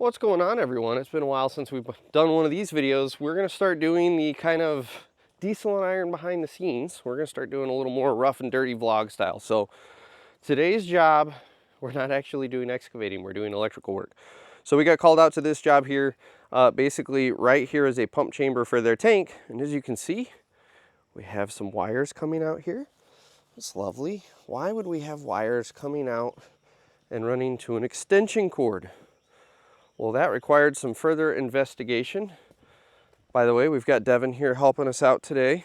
What's going on, everyone? It's been a while since we've done one of these videos. We're going to start doing the kind of diesel and iron behind the scenes. We're going to start doing a little more rough and dirty vlog style. So today's job, we're not actually doing excavating, we're doing electrical work. So we got called out to this job here. Basically right here is a pump chamber for their tank. And as you can see, we have some wires coming out here. It's lovely. Why would we have wires coming out and running to an extension cord? Well, that required some further investigation. By the way, we've got Devin here helping us out today.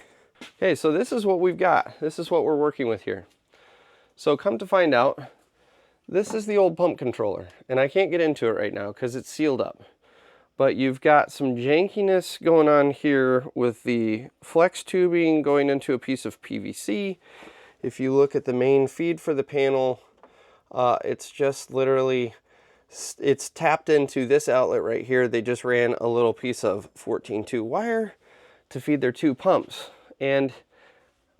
Okay, so this is what we've got. This is what we're working with here. So come to find out, this is the old pump controller, and I can't get into it right now because it's sealed up. But you've got some jankiness going on here with the flex tubing going into a piece of PVC. If you look at the main feed for the panel, it's just literally, it's tapped into this outlet right here. They just ran a little piece of 14-2 wire to feed their two pumps. And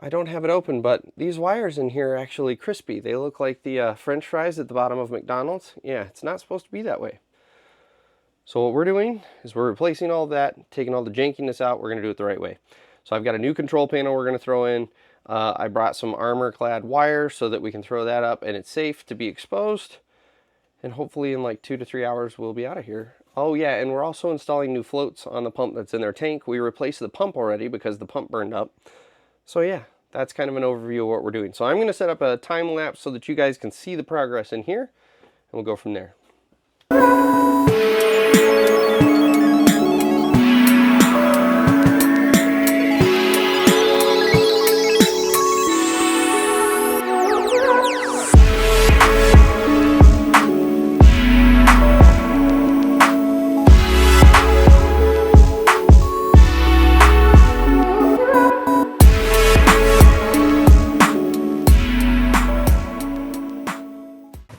I don't have it open, but these wires in here are actually crispy. They look like the French fries at the bottom of McDonald's. Yeah, it's not supposed to be that way. So what we're doing is we're replacing all of that, taking all the jankiness out. We're going to do it the right way. So I've got a new control panel we're going to throw in. I brought some armor-clad wire so that we can throw that up and it's safe to be exposed. And hopefully in like 2 to 3 hours, we'll be out of here. Oh yeah, and we're also installing new floats on the pump that's in their tank. We replaced the pump already because the pump burned up. So yeah, that's kind of an overview of what we're doing. So I'm going to set up a time lapse so that you guys can see the progress in here, and we'll go from there.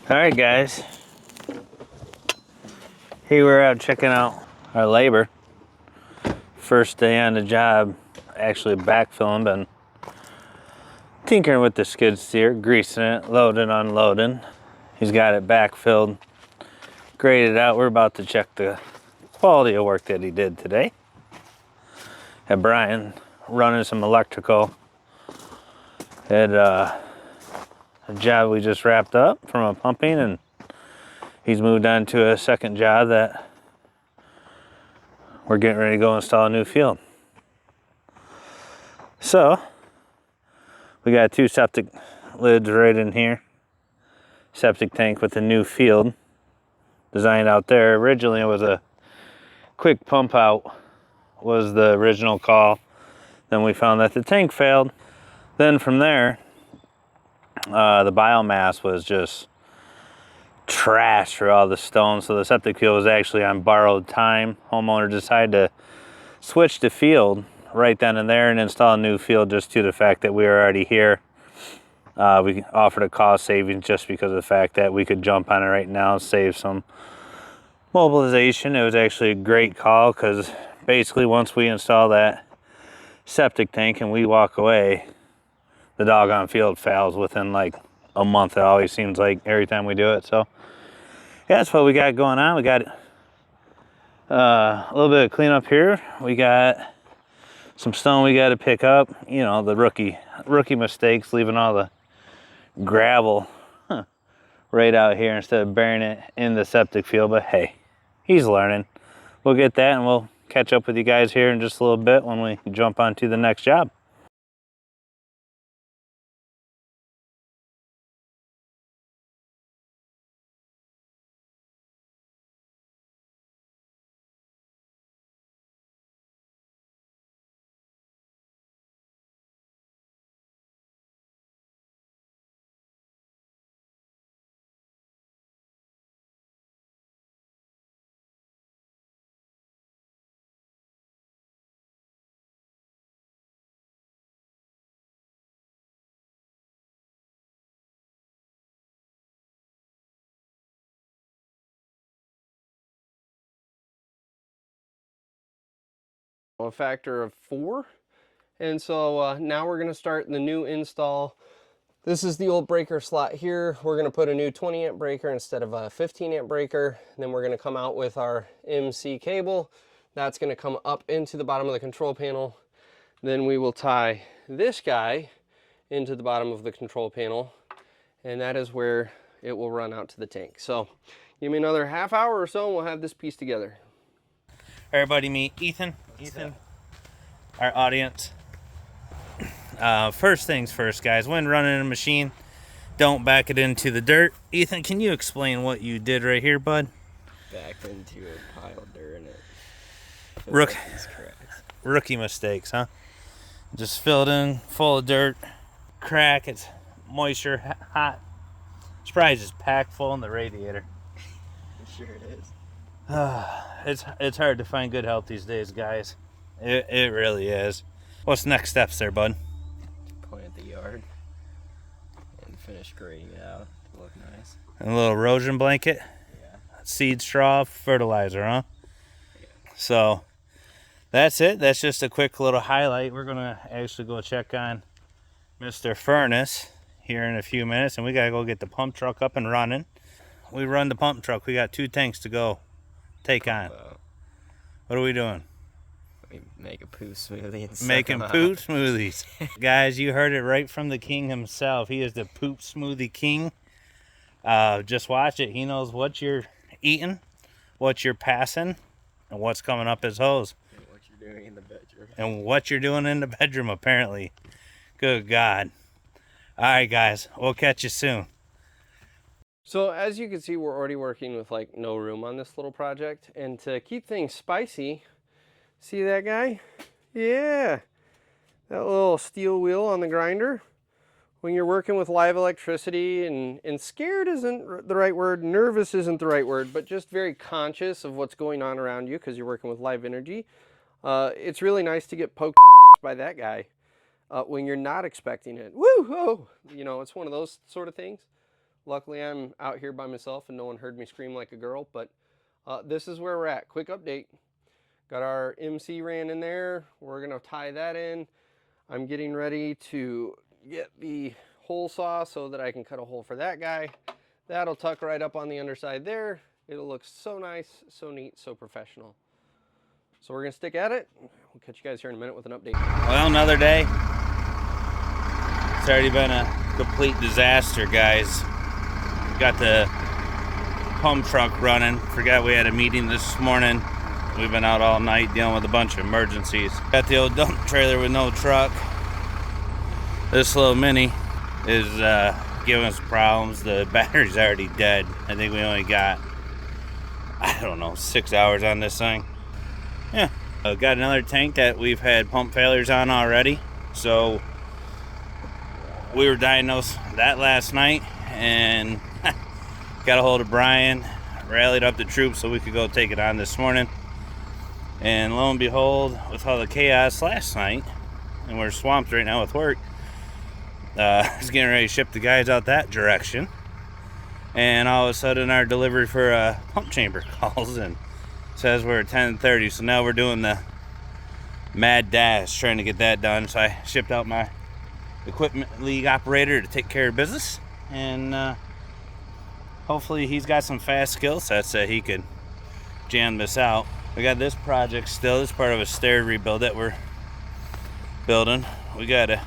Alright guys, here we're out checking out our labor. First day on the job, actually backfilling, been tinkering with the skid steer, greasing it, loading, unloading. He's got it backfilled, graded out. We're about to check the quality of work that he did today. Had Bryan running some electrical. Had a job we just wrapped up from a pumping, and he's moved on to a second job that we're getting ready to go install a new field. So we got 2 septic lids right in here. Septic tank with a new field designed out there. Originally it was a quick pump out was the original call. Then we found that the tank failed. Then from there, the biomass was just trash for all the stones, so the septic field was actually on borrowed time. Homeowner decided to switch the field right then and there and install a new field just due to the fact that we were already here. We offered a cost savings just because of the fact that we could jump on it right now and save some mobilization. It was actually a great call because basically once we install that septic tank and we walk away, the doggone field fails within like a month. It always seems like every time we do it. So yeah, that's what we got going on. We got a little bit of cleanup here. We got some stone we got to pick up. You know, the rookie mistakes, leaving all the gravel right out here instead of burying it in the septic field. But hey, he's learning. We'll get that and we'll catch up with you guys here in just a little bit when we jump on to the next job. A factor of 4. And so now we're going to start the new install. This is the old breaker slot here. We're gonna put a new 20 amp breaker instead of a 15 amp breaker. And then we're gonna come out with our MC cable. That's gonna come up into the bottom of the control panel. Then we will tie this guy into the bottom of the control panel. And that is where it will run out to the tank. So give me another half hour or so and we'll have this piece together. Everybody meet Ethan. Ethan, our audience. First things first, guys. When running a machine, don't back it into the dirt. Ethan, can you explain what you did right here, bud? Backed into a pile of dirt and it Rookie mistakes, huh? Just filled in full of dirt, crack, it's moisture, hot. It's probably just packed full in the radiator. Sure it is. It's hard to find good help these days, guys. It really is. What's next steps there, bud? Plant the yard and finish grading it out to look nice. And a little erosion blanket, Yeah. seed straw, fertilizer, huh? Yeah. So that's it. That's just a quick little highlight. We're gonna actually go check on Mr. Furnace here in a few minutes, and we gotta go get the pump truck up and running. We run the pump truck. We got 2 tanks to go take on. What are we doing? We make a poo smoothie and Making poop smoothies. Guys, you heard it right from the king himself. He is the poop smoothie king. Just watch it. He knows what you're eating, what you're passing, and what's coming up his hose. And what you're doing in the bedroom. And what you're doing in the bedroom, apparently. Good God. All right, guys. We'll catch you soon. So as you can see, we're already working with like no room on this little project. And to keep things spicy, see that guy? Yeah. That little steel wheel on the grinder. When you're working with live electricity and scared isn't the right word, nervous isn't the right word, but just very conscious of what's going on around you because you're working with live energy. It's really nice to get poked by that guy when you're not expecting it. Woo! Oh! You know, it's one of those sort of things. Luckily, I'm out here by myself and no one heard me scream like a girl, but this is where we're at. Quick update. Got our MC ran in there. We're gonna tie that in. I'm getting ready to get the hole saw so that I can cut a hole for that guy. That'll tuck right up on the underside there. It'll look so nice, so neat, so professional. So we're gonna stick at it. We'll catch you guys here in a minute with an update. Well, another day. It's already been a complete disaster, guys. Got the pump truck running. Forgot we had a meeting this morning. We've been out all night dealing with a bunch of emergencies. Got the old dump trailer with no truck. This little mini is giving us problems. The battery's already dead. I think we only got, I don't know, 6 hours on this thing. Yeah. Got another tank that we've had pump failures on already. So we were diagnosed that last night and got a hold of Bryan, rallied up the troops so we could go take it on this morning. And lo and behold, with all the chaos last night, and we're swamped right now with work, I was getting ready to ship the guys out that direction. And all of a sudden our delivery for a pump chamber calls and says we're at 10:30. So now we're doing the mad dash trying to get that done. So I shipped out my equipment league operator to take care of business. And hopefully he's got some fast skill sets that he could jam this out. We got this project still. This is part of a stair rebuild that we're building. We gotta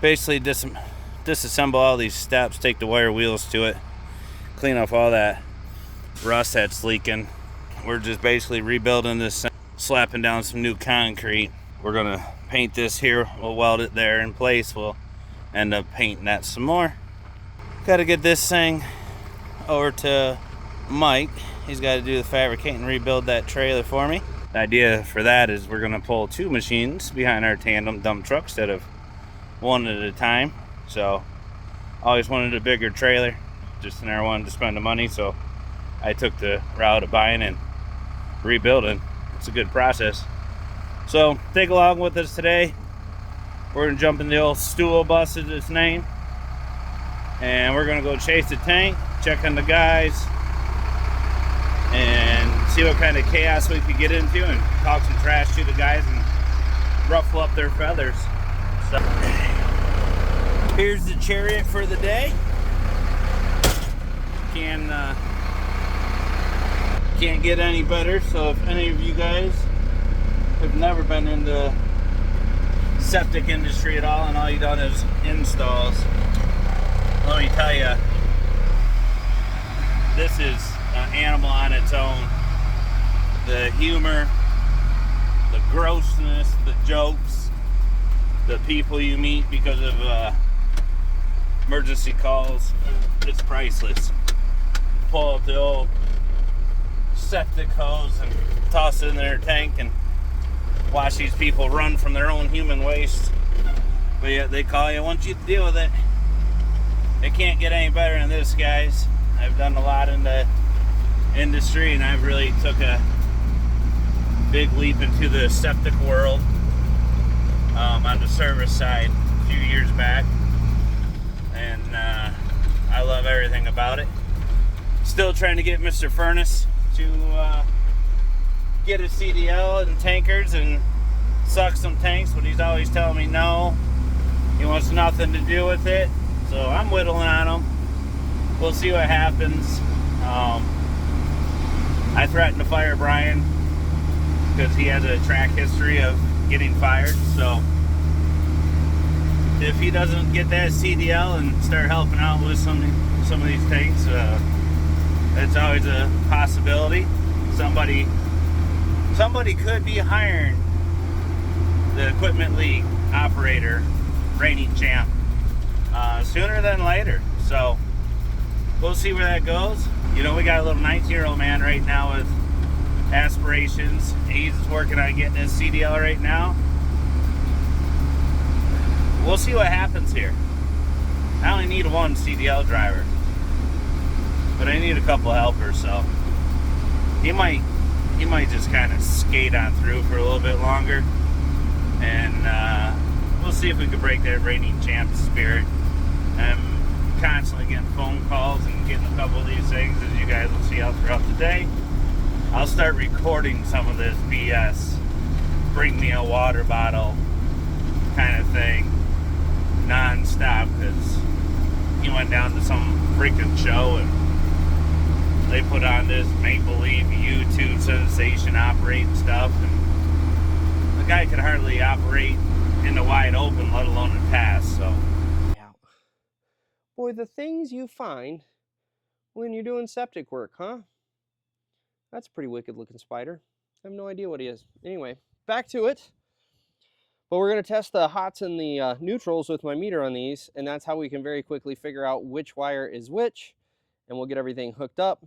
basically disassemble all these steps, take the wire wheels to it, clean off all that rust that's leaking. We're just basically rebuilding this, slapping down some new concrete. We're gonna paint this here. We'll weld it there in place. We'll end up painting that some more. Gotta get this thing over to Mike. He's got to do the fabricate and rebuild that trailer for me. The idea for that is we're going to pull 2 machines behind our tandem dump truck instead of one at a time. So always wanted a bigger trailer, just never wanted to spend the money, so I took the route of buying and rebuilding. It's a good process. So take along with us today. We're going to jump in the old stool bus as it's named, and we're going to go chase the tank, check on the guys, and see what kind of chaos we could get into and talk some trash to the guys and ruffle up their feathers. So, Here's the chariot for the day. Can't get any better. So if any of you guys have never been in the septic industry at all and all you've done is installs, let me tell you, this is an animal on its own. The humor, the grossness, the jokes, the people you meet because of emergency calls, it's priceless. Pull out the old septic hose and toss it in their tank and watch these people run from their own human waste. But yet they call you, want you to deal with it. It can't get any better than this, guys. I've done a lot in the industry and I've really took a big leap into the septic world on the service side a few years back. And I love everything about it. Still trying to get Mr. Furnace to get a CDL and tankers and suck some tanks, but he's always telling me no. He wants nothing to do with it. So I'm whittling on him. We'll see what happens. I threatened to fire Bryan because he has a track history of getting fired. So if he doesn't get that CDL and start helping out with some of these tanks, it's always a possibility. Somebody could be hiring the Equipment League operator, reigning champ, sooner than later. So we'll see where that goes. You know, we got a little 19-year-old man right now with aspirations. He's working on getting his CDL right now. We'll see what happens here. I only need one CDL driver, but I need a couple helpers, so he might just kind of skate on through for a little bit longer, and we'll see if we can break that reigning champ spirit. I'm constantly getting phone calls and getting a couple of these things, as you guys will see out throughout the day. I'll start recording some of this BS, bring me a water bottle kind of thing, non-stop, because he went down to some freaking show and they put on this make-believe YouTube sensation operating stuff, and the guy could hardly operate in the wide open, let alone in pass. So Yeah. Boy, the things you find when you're doing septic work, huh? That's a pretty wicked looking spider. I have no idea what he is. Anyway, back to it. But we're going to test the hots and the neutrals with my meter on these, and that's how we can very quickly figure out which wire is which, and we'll get everything hooked up.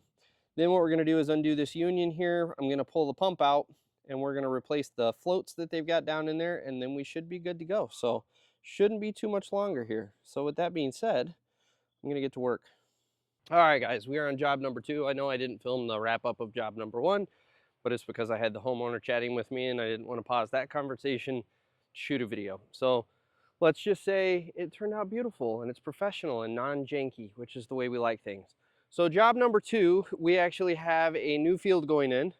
Then what we're going to do is undo this union here. I'm going to pull the pump out, and we're going to replace the floats that they've got down in there, and then we should be good to go. So shouldn't be too much longer here. So with that being said, I'm going to get to work. All right, guys, we are on job number 2. I know I didn't film the wrap up of job number 1, but it's because I had the homeowner chatting with me and I didn't want to pause that conversation, shoot a video. So let's just say it turned out beautiful and it's professional and non-janky, which is the way we like things. So job number 2, we actually have a new field going in.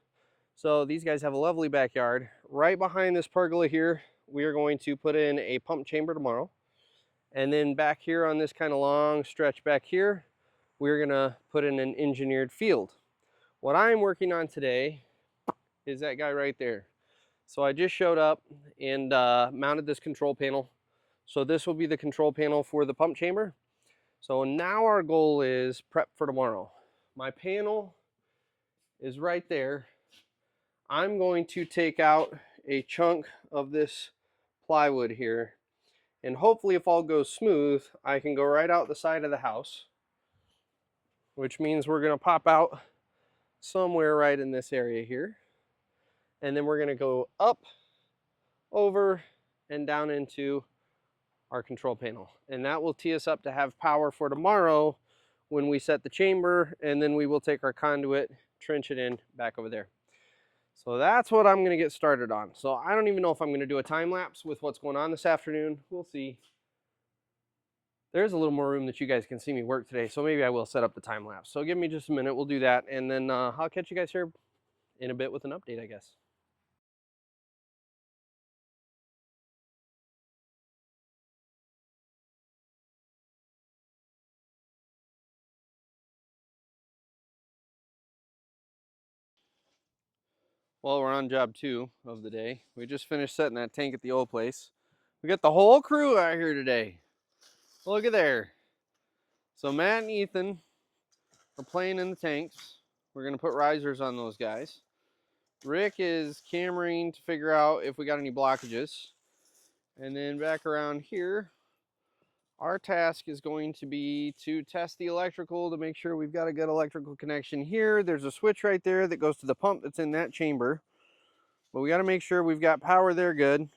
So these guys have a lovely backyard. Right behind this pergola here, we are going to put in a pump chamber tomorrow. And then back here on this kind of long stretch back here, we're gonna put in an engineered field. What I'm working on today is that guy right there. So I just showed up and mounted this control panel. So this will be the control panel for the pump chamber. So now our goal is prep for tomorrow. My panel is right there. I'm going to take out a chunk of this plywood here, and hopefully if all goes smooth, I can go right out the side of the house, which means we're going to pop out somewhere right in this area here. And then we're going to go up, over, and down into our control panel. And that will tee us up to have power for tomorrow when we set the chamber, and then we will take our conduit, trench it in back over there. So that's what I'm going to get started on. So I don't even know if I'm going to do a time lapse with what's going on this afternoon. We'll see. There's a little more room that you guys can see me work today, so maybe I will set up the time lapse. So give me just a minute, we'll do that, and then I'll catch you guys here in a bit with an update, I guess. Well, we're on job 2 of the day. We just finished setting that tank at the old place. We got the whole crew out here today. Look at there. So Matt and Ethan are playing in the tanks. We're gonna put risers on those guys. Rick is cameraing to figure out if we got any blockages. And then back around here, our task is going to be to test the electrical to make sure we've got a good electrical connection here. There's a switch right there that goes to the pump that's in that chamber. But we got to make sure we've got power there good. And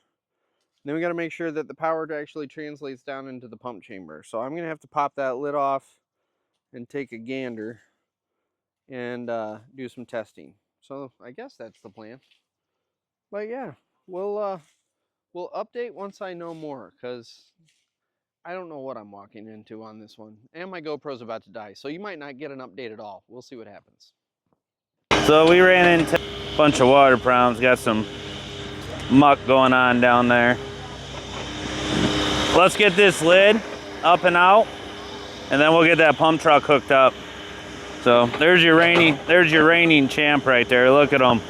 then we got to make sure that the power actually translates down into the pump chamber. So I'm going to have to pop that lid off and take a gander and do some testing. So I guess that's the plan. But yeah, we'll update once I know more, because I don't know what I'm walking into on this one. And my GoPro's about to die, so you might not get an update at all. We'll see what happens. So we ran into a bunch of water problems, got some muck going on down there. Let's get this lid up and out, and then we'll get that pump truck hooked up. So there's your reigning champ right there. Look at him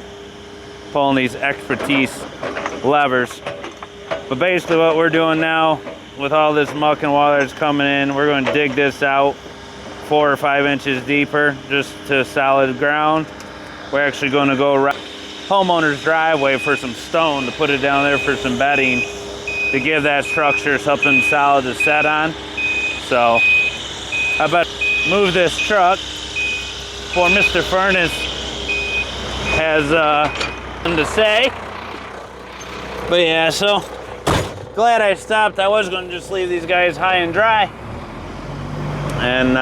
pulling these expertise levers. But basically what we're doing now, with all this muck and water that's coming in, we're going to dig this out 4 or 5 inches deeper just to solid ground. We're actually going to go around homeowner's driveway for some stone to put it down there for some bedding to give that structure something solid to set on. So I better move this truck before Mr. Furnace has something to say. But yeah, so glad I stopped. I was going to just leave these guys high and dry, and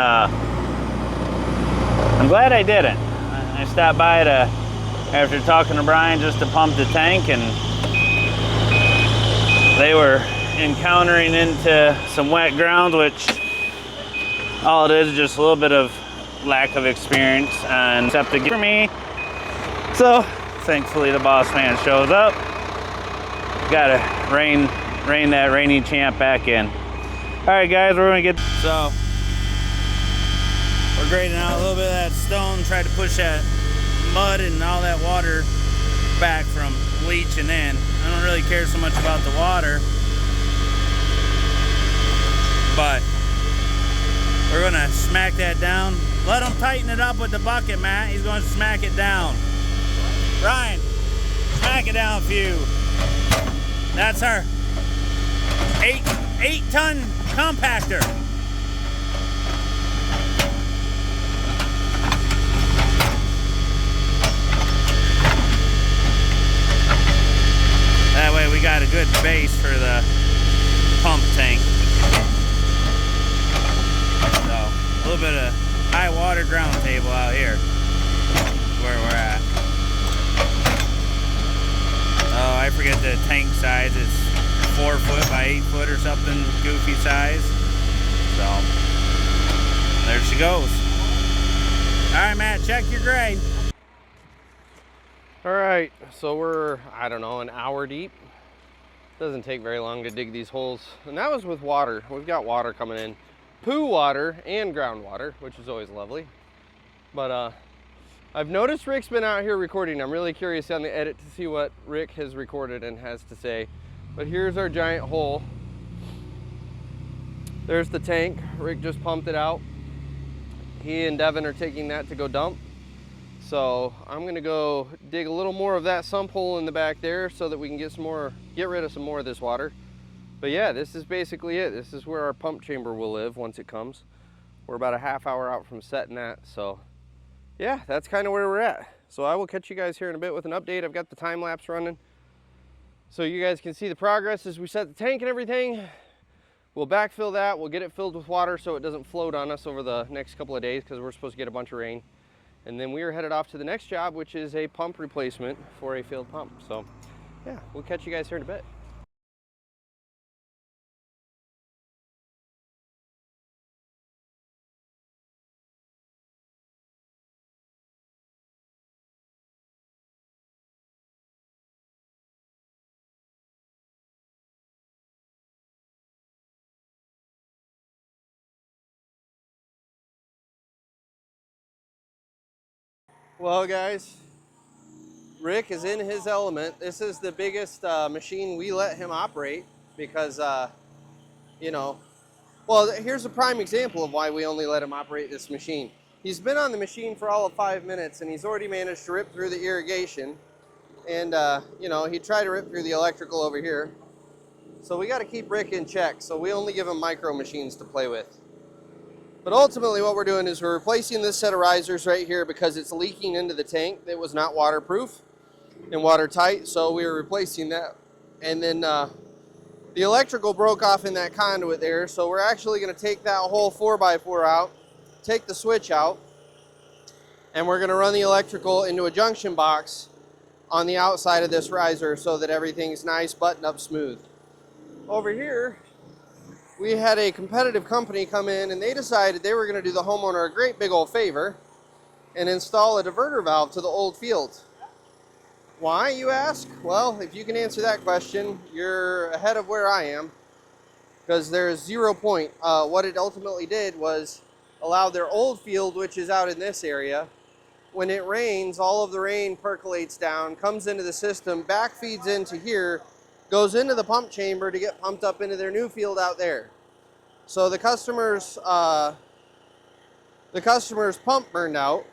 I'm glad I didn't. I stopped by to, after talking to Bryan, just to pump the tank, and they were encountering into some wet ground, which all it is just a little bit of lack of experience on septic for me. So thankfully the boss man shows up. Gotta rein that reigning champ back in. All right, guys, we're gonna get. So we're grading out a little bit of that stone, try to push that mud and all that water back from leaching in. I don't really care so much about the water, but we're gonna smack that down. Let him tighten it up with the bucket, Matt. He's gonna smack it down. Bryan, smack it down a few. That's our 8-ton compactor. That way we got a good base for the pump tank. So a little bit of high water ground table out here is where we're at. Oh, I forget the tank size. It's 4 foot by 8 foot or something goofy size. So there she goes. All right, Matt, check your grade. All right, so we're, I don't know, an hour deep. Doesn't take very long to dig these holes. And that was with water. We've got water coming in. Poo water and groundwater, which is always lovely. But I've noticed Rick's been out here recording. I'm really curious on the edit to see what Rick has recorded and has to say. But here's our giant hole. There's the tank. Rick just pumped it out. He and Devin are taking that to go dump. So I'm gonna go dig a little more of that sump hole in the back there so that we can get rid of some more of this water. But yeah, this is basically it. This is where our pump chamber will live once it comes. We're about a half hour out from setting that. So yeah, that's kind of where we're at. So I will catch you guys here in a bit with an update. I've got the time lapse running, so you guys can see the progress as we set the tank and everything. We'll backfill that. We'll get it filled with water so it doesn't float on us over the next couple of days, because we're supposed to get a bunch of rain. And then we are headed off to the next job, which is a pump replacement for a failed pump. So yeah, we'll catch you guys here in a bit. Well, guys, Rick is in his element. This is the biggest machine we let him operate because, you know, well, here's a prime example of why we only let him operate this machine. He's been on the machine for all of 5 minutes and he's already managed to rip through the irrigation. And, you know, he tried to rip through the electrical over here. So we got to keep Rick in check. So we only give him micro machines to play with. But ultimately what we're doing is we're replacing this set of risers right here because it's leaking into the tank. It was not waterproof and watertight. So we were replacing that. And then the electrical broke off in that conduit there. So we're actually going to take that whole 4x4 out, take the switch out, and we're going to run the electrical into a junction box on the outside of this riser so that everything's nice, buttoned up smooth. Over here, we had a competitive company come in and they decided they were going to do the homeowner a great big old favor and install a diverter valve to the old field. Why, you ask? Well, if you can answer that question, you're ahead of where I am, because there's 0 point. What it ultimately did was allow their old field, which is out in this area, when it rains, all of the rain percolates down, comes into the system, back feeds into here, goes into the pump chamber to get pumped up into their new field out there. So the customer's pump burned out,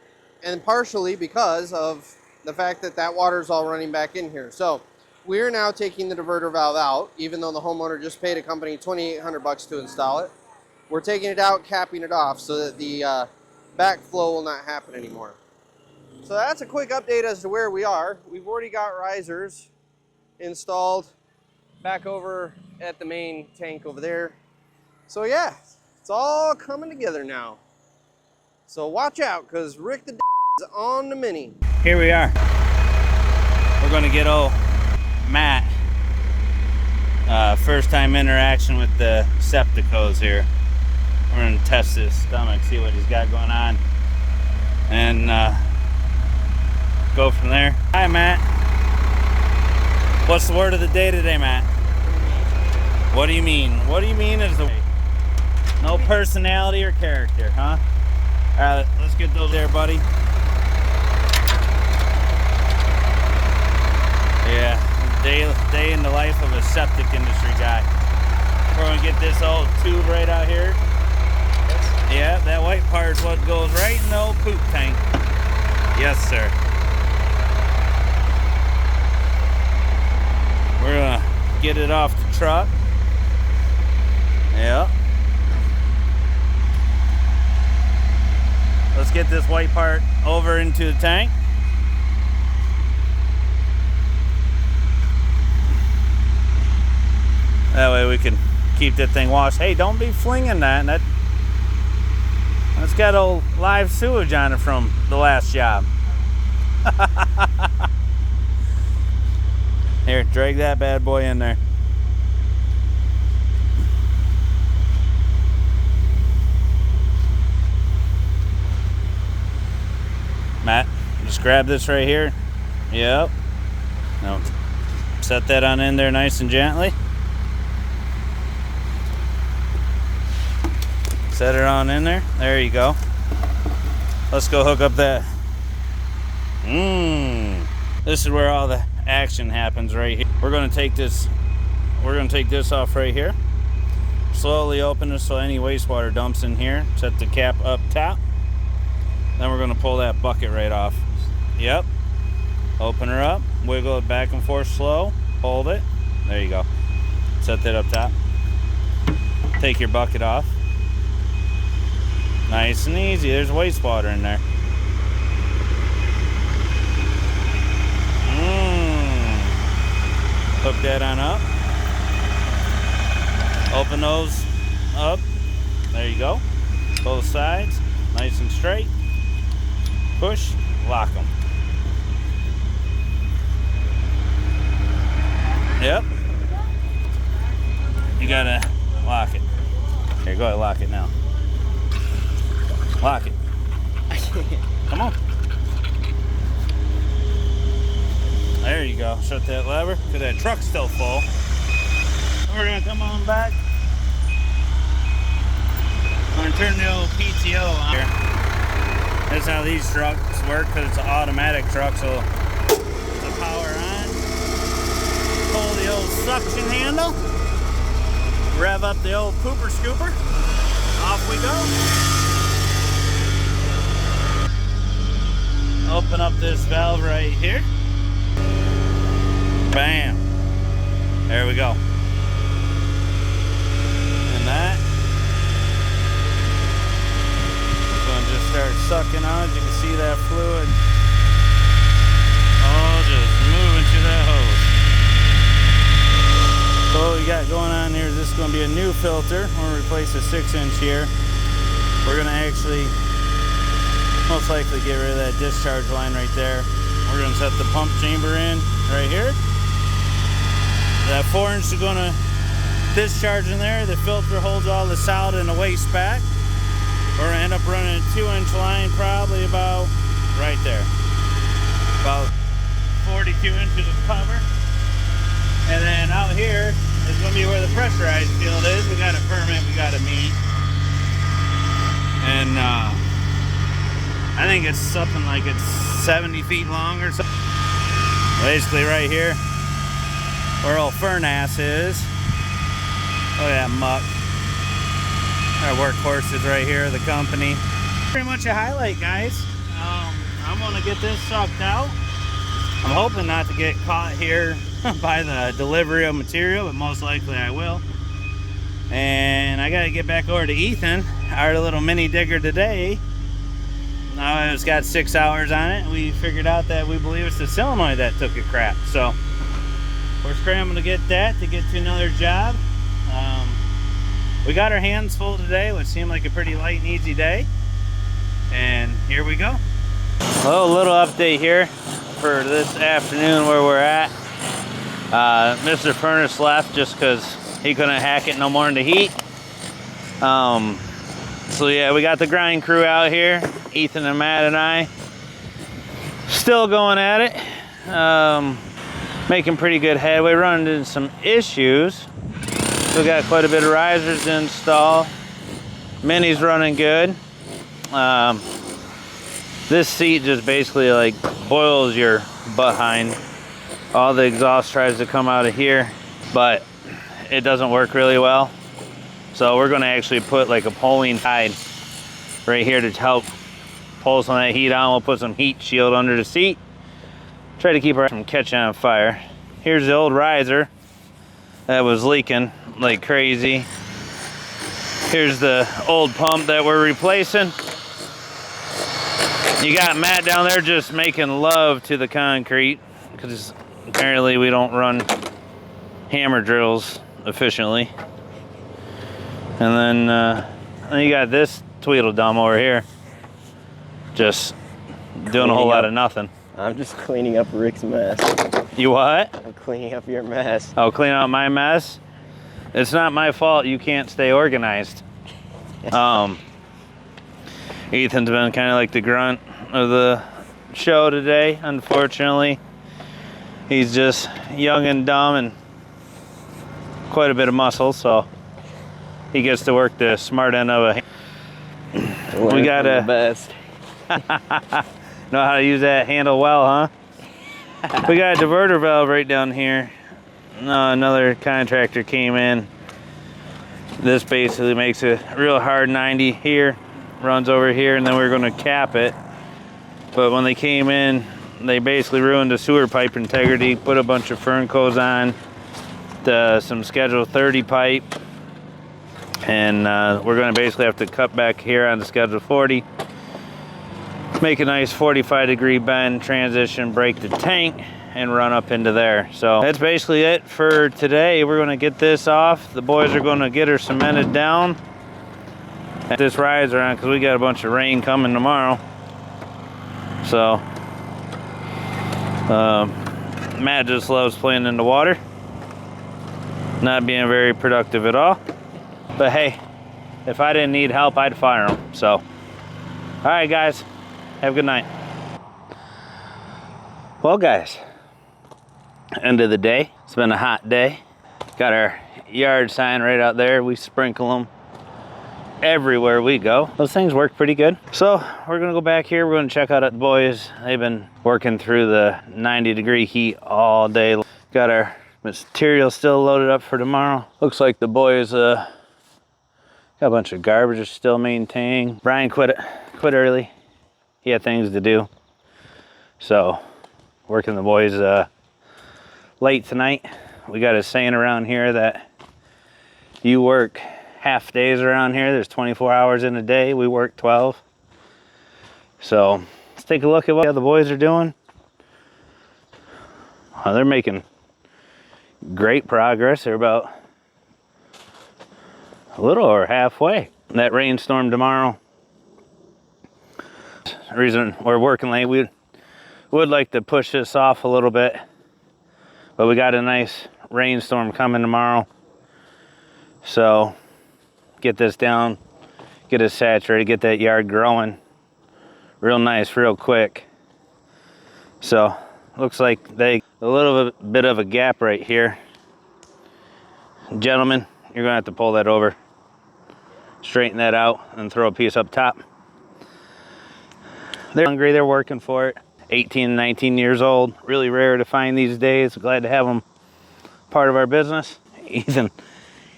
and partially because of the fact that that water's all running back in here. So we're now taking the diverter valve out, even though the homeowner just paid a company $2,800 to install it. We're taking it out, capping it off so that the backflow will not happen anymore. So that's a quick update as to where we are. We've already got risers installed back over at the main tank over there. So yeah, it's all coming together now. So watch out, because Rick the is on the mini. Here we are. We're gonna get old Matt. First time interaction with the septic hose here. We're gonna test his stomach, see what he's got going on, and go from there. Hi, Matt. What's the word of the day today, Matt? What do you mean? What do you mean is the no personality or character, huh? All right, let's get those there, buddy. Yeah, day in the life of a septic industry guy. We're gonna get this old tube right out here. Yeah, that white part is what goes right in the old poop tank. Yes, sir. We're gonna get it off the truck. Yeah. Let's get this white part over into the tank. That way we can keep that thing washed. Hey, don't be flinging that. That's got old live sewage on it from the last job. Here, drag that bad boy in there. Matt, just grab this right here. Yep. Now set that on in there nice and gently. Set it on in there. There you go. Let's go hook up that. This is where all the action happens right here. We're gonna take this off right here. Slowly open it so any wastewater dumps in here. Set the cap up top. Then we're gonna pull that bucket right off. Yep. Open her up, wiggle it back and forth slow, hold it. There you go. Set that up top. Take your bucket off. Nice and easy. There's wastewater in there. Hook that on up. Open those up. There you go. Both sides, nice and straight. Push, lock them. Yep. You gotta lock it. Here, go ahead, lock it now. Lock it. Come on. There you go. Shut that lever, because that truck's still full. We're gonna come on back. I'm gonna turn the old PTO on here. That's how these trucks work, because it's an automatic truck, so the power on. Pull the old suction handle. Rev up the old pooper scooper. Off we go. Open up this valve right here. Bam. There we go. And that. This one just starts sucking out. You can see that fluid. Oh, just moving to that hose. So what we got going on here is this is going to be a new filter. We're going to replace a 6-inch here. We're going to actually most likely get rid of that discharge line right there. We're going to set the pump chamber in right here. That 4-inch is going to discharge in there. The filter holds all the solid and the waste back. We're going to end up running a 2-inch line probably about right there. About 42 inches of cover. And then out here is going to be where the pressurized field is. We got a permit we got to meet. And I think it's something like it's 70 feet long or something. Basically right here where old Furnace is. Look at that muck. Our workhorses right here, the company. Pretty much a highlight, guys. I'm going to get this sucked out. I'm hoping not to get caught here by the delivery of material, but most likely I will. And I got to get back over to Ethan, our little mini digger today. Now it's got 6 hours on it. We figured out that we believe it's the solenoid that took a crap. So we're scrambling to get that to get to another job. We got our hands full today, which seemed like a pretty light and easy day. And here we go. Well, a little update here for this afternoon where we're at. Mr. Furnace left just because he couldn't hack it no more in the heat. So yeah, we got the grind crew out here. Ethan and Matt and I still going at it. Making pretty good headway. Running into some issues. We got quite a bit of risers to install. Mini's running good. This seat just basically like boils your behind. All the exhaust tries to come out of here, but it doesn't work really well. So we're gonna actually put like a pulling hide right here to help pull some of that heat on. We'll put some heat shield under the seat. Try to keep her from catching on fire. Here's the old riser that was leaking like crazy. Here's the old pump that we're replacing. You got Matt down there just making love to the concrete because apparently we don't run hammer drills efficiently. And then you got this Tweedledum over here just doing a whole lot of nothing. I'm just cleaning up Rick's mess. You what? I'm cleaning up your mess. Oh, clean out my mess? It's not my fault you can't stay organized. Ethan's been kind of like the grunt of the show today, unfortunately. He's just young and dumb and quite a bit of muscle, so he gets to work the smart end of a... We gotta... best. know how to use that handle well, huh? We got a diverter valve right down here. Another contractor came in. This basically makes a real hard 90 here, runs over here, and then we're going to cap it. But when they came in, they basically ruined the sewer pipe integrity, put a bunch of fern coats on, some Schedule 30 pipe, and we're going to basically have to cut back here on the Schedule 40, make a nice 45-degree bend, transition, break the tank, and run up into there. So that's basically it for today. We're going to get this off. The boys are going to get her cemented down. Get this riser on because we got a bunch of rain coming tomorrow. So Matt just loves playing in the water, not being very productive at all. But hey, if I didn't need help, I'd fire him. So all right, guys, have a good night. Well, guys, end of the day. It's been a hot day. Got our yard sign right out there. We sprinkle them everywhere we go. Those things work pretty good. So we're gonna go back here. We're gonna check out the boys. They've been working through the 90-degree heat all day. Got our material still loaded up for tomorrow. Looks like the boys got a bunch of garbage still maintaining. Bryan quit early. He had things to do. So working the boys late tonight. We got a saying around here that you work half days around here. There's 24 hours in a day. We work 12. So let's take a look at what the boys are doing. They're making great progress. They're about a little over halfway. That rainstorm tomorrow. The reason we're working late, we would like to push this off a little bit, but we got a nice rainstorm coming tomorrow. So get this down, get it saturated, get that yard growing real nice, real quick. So looks like a little bit of a gap right here. Gentlemen, you're gonna have to pull that over, straighten that out, and throw a piece up top. They're hungry, they're working for it. 18, 19 years old, really rare to find these days. Glad to have them part of our business.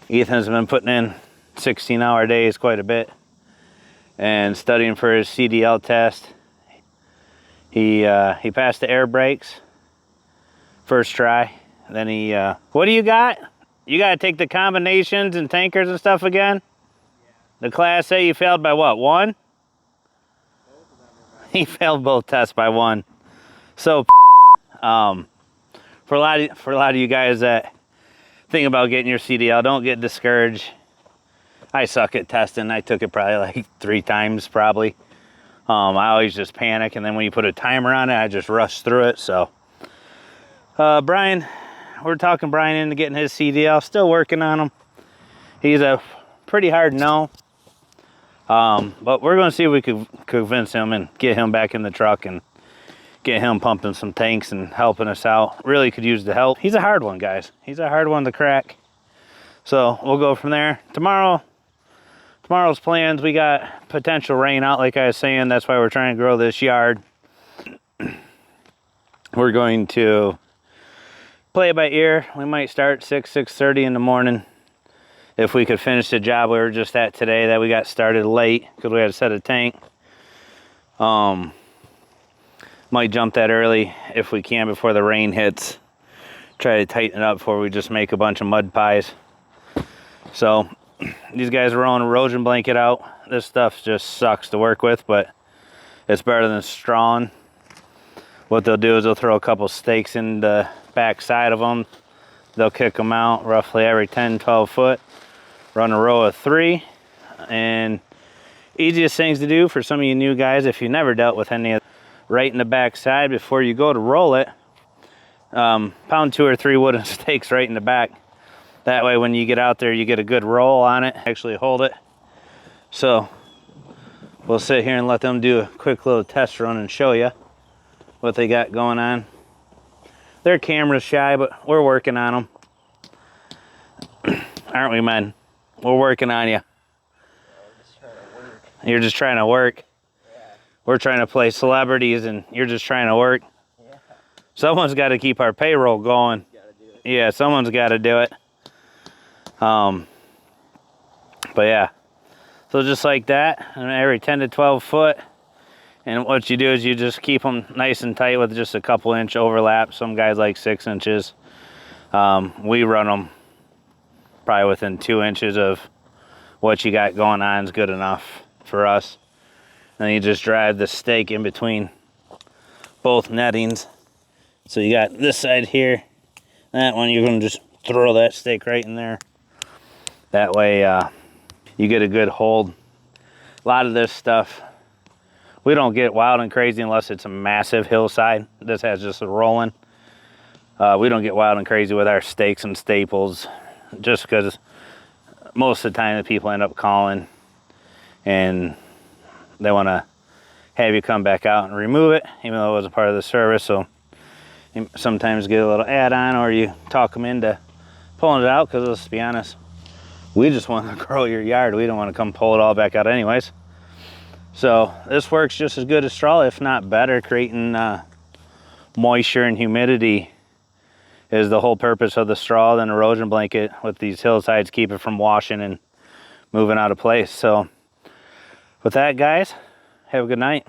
Ethan's been putting in 16-hour days quite a bit and studying for his CDL test. He passed the air brakes first try. Then he what do you got? You got to take the combinations and tankers and stuff again? Yeah. The Class A, you failed by what, 1? He failed both tests by 1. So for a lot of you guys that think about getting your CDL, don't get discouraged. I suck at testing. I took it probably like 3 times probably. I always just panic, and then when you put a timer on it, I just rush through it. So Bryan, we're talking Bryan into getting his CDL, still working on him. He's a pretty hard no. But we're going to see if we could convince him and get him back in the truck and get him pumping some tanks and helping us out. Really could use the help. He's a hard one, guys. He's a hard one to crack. So we'll go from there. Tomorrow's plans, we got potential rain out, like I was saying. That's why we're trying to grow this yard. We're going to play it by ear. We might start 6:30 in the morning. If we could finish the job we were just at today, that we got started late because we had to set a tank. Might jump that early if we can before the rain hits. Try to tighten it up before we just make a bunch of mud pies. So these guys are rolling erosion blanket out. This stuff just sucks to work with, but it's better than strong. What they'll do is they'll throw a couple stakes in the back side of them. They'll kick them out roughly every 10, 12 foot. Run a row of 3. And easiest things to do for some of you new guys, if you never dealt with any of right in the back side, before you go to roll it, pound 2 or 3 wooden stakes right in the back. That way when you get out there, you get a good roll on it, actually hold it. So we'll sit here and let them do a quick little test run and show you what they got going on. They're camera shy, but we're working on them. Aren't we, men? We're working on you. You're just trying to work. Yeah. We're trying to play celebrities, and you're just trying to work. Yeah. Someone's got to keep our payroll going. Yeah, someone's got to do it. But yeah, so just like that, and every 10 to 12 foot. And what you do is you just keep them nice and tight with just a couple inch overlap. Some guys like 6 inches. We run them probably within 2 inches of what you got going on is good enough for us. And then you just drive the stake in between both nettings. So you got this side here, that one, you're gonna just throw that stake right in there. That way you get a good hold. A lot of this stuff, we don't get wild and crazy unless it's a massive hillside. This has just a rolling. We don't get wild and crazy with our stakes and staples, just because most of the time the people end up calling and they want to have you come back out and remove it, even though it was a part of the service. So you sometimes get a little add-on, or you talk them into pulling it out, because let's be honest, We just want to grow your yard. We don't want to come pull it all back out anyways. So this works just as good as straw, if not better. Creating moisture and humidity is the whole purpose of the straw. Then erosion blanket with these hillsides keep it from washing and moving out of place. So with that, guys, have a good night.